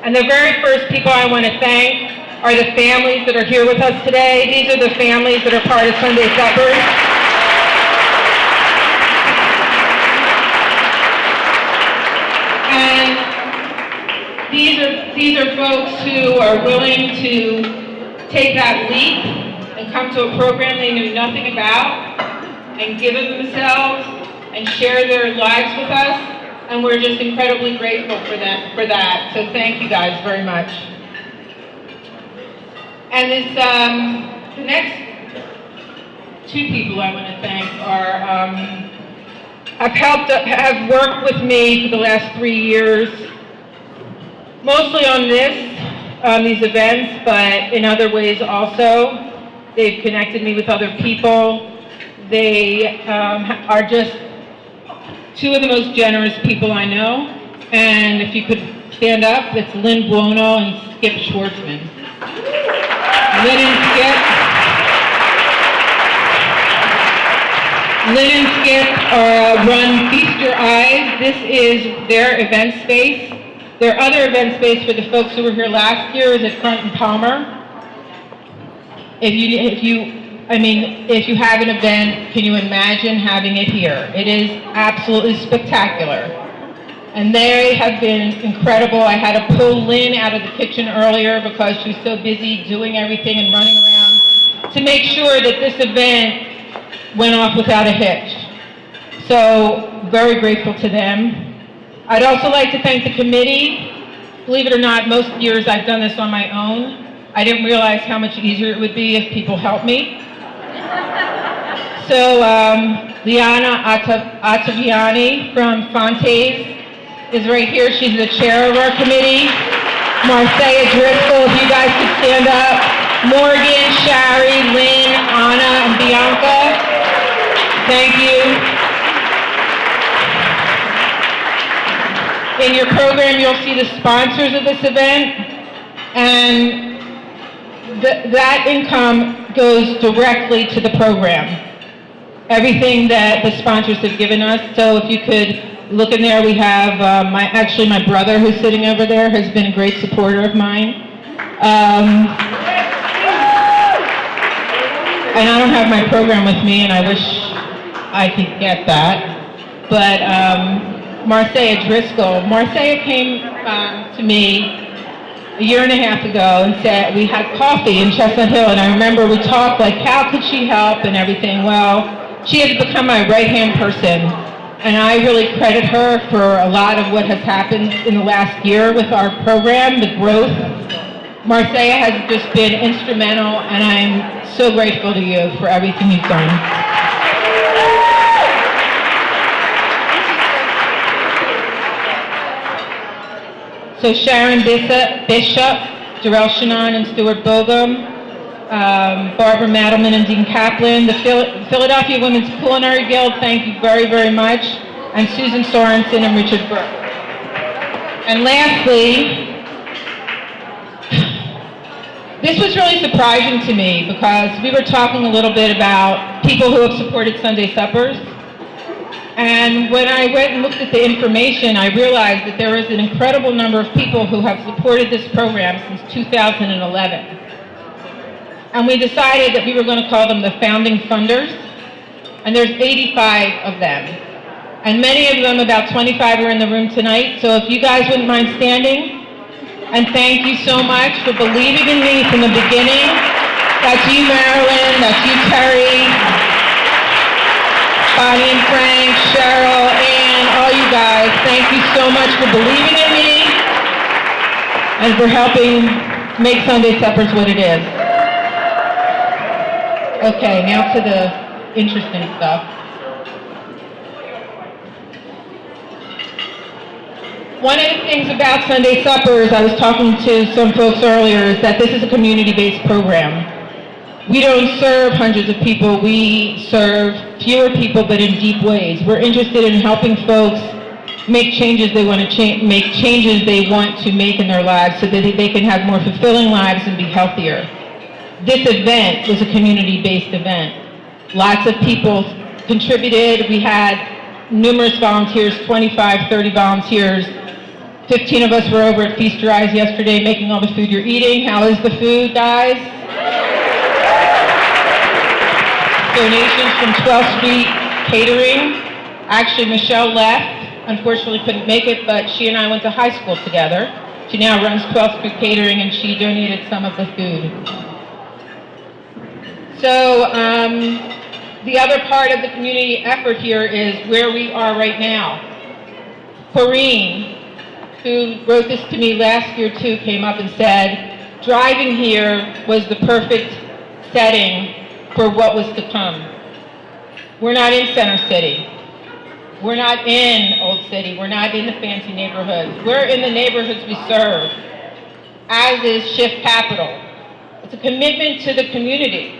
And the very first people I want to thank are the families that are here with us today. These are the families that are part of Sunday Suppers. And these are folks who are willing to take that leap and come to a program they knew nothing about and give of themselves and share their lives with us. And we're just incredibly grateful for that. So thank you guys very much. And this, the next two people I want to thank are, have worked with me for the last 3 years, mostly on these events, but in other ways also. They've connected me with other people. They are just two of the most generous people I know. And if you could stand up, it's Lynn Buono and Skip Schwartzman. Lynn and Skip run Feast Your Eyes. This is their event space. Their other event space for the folks who were here last year is at Front and Palmer. If you have an event, can you imagine having it here? It is absolutely spectacular. And they have been incredible. I had to pull Lynn out of the kitchen earlier because she was so busy doing everything and running around to make sure that this event went off without a hitch. So, very grateful to them. I'd also like to thank the committee. Believe it or not, most years I've done this on my own. I didn't realize how much easier it would be if people helped me. So, Liana Ottaviani from Fontes is right here. She's the chair of our committee. Marcia Driscoll, if you guys could stand up. Morgan, Shari, Lynn, Anna, and Bianca. Thank you. In your program, you'll see the sponsors of this event, and that income goes directly to the program. Everything that the sponsors have given us. So if you could look in there, we have my brother who's sitting over there has been a great supporter of mine. And I don't have my program with me, and I wish I could get that. But Marcia Driscoll. Marcia came to me a year and a half ago and said, we had coffee in Chestnut Hill, and I remember we talked like, how could she help and everything. Well, she has become my right-hand person, and I really credit her for a lot of what has happened in the last year with our program, the growth. Marcia has just been instrumental, and I'm so grateful to you for everything you've done. So Sharon Bishop, Darrell Shannon and Stuart Bogum, Barbara Madelman and Dean Kaplan, the Philadelphia Women's Culinary Guild, thank you very, very much, and Susan Sorensen and Richard Burke. And lastly, this was really surprising to me because we were talking a little bit about people who have supported Sunday Suppers. And when I went and looked at the information, I realized that there is an incredible number of people who have supported this program since 2011. And we decided that we were going to call them the founding funders. And there's 85 of them. And many of them, about 25, are in the room tonight. So if you guys wouldn't mind standing. And thank you so much for believing in me from the beginning. That's you, Marilyn. That's you, Terry. Bonnie and Frank, Cheryl, Ann, all you guys, thank you so much for believing in me and for helping make Sunday Suppers what it is. Okay, now to the interesting stuff. One of the things about Sunday Suppers, I was talking to some folks earlier, is that this is a community-based program. We don't serve hundreds of people, we serve fewer people but in deep ways. We're interested in helping folks make changes they want to make changes they want to make in their lives so that they can have more fulfilling lives and be healthier. This event was a community-based event. Lots of people contributed. We had numerous volunteers, 25, 30 volunteers, 15 of us were over at Feast Your Eyes yesterday making all the food you're eating. How is the food, guys? Donations from 12th Street Catering. Actually, Michelle left. Unfortunately, couldn't make it, but she and I went to high school together. She now runs 12th Street Catering, and she donated some of the food. So, the other part of the community effort here is where we are right now. Corrine, who wrote this to me last year too, came up and said, driving here was the perfect setting for what was to come. We're not in Center City. We're not in Old City. We're not in the fancy neighborhoods. We're in the neighborhoods we serve, as is Shift Capital. It's a commitment to the community.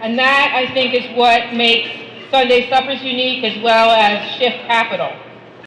And that, I think, is what makes Sunday Suppers unique, as well as Shift Capital.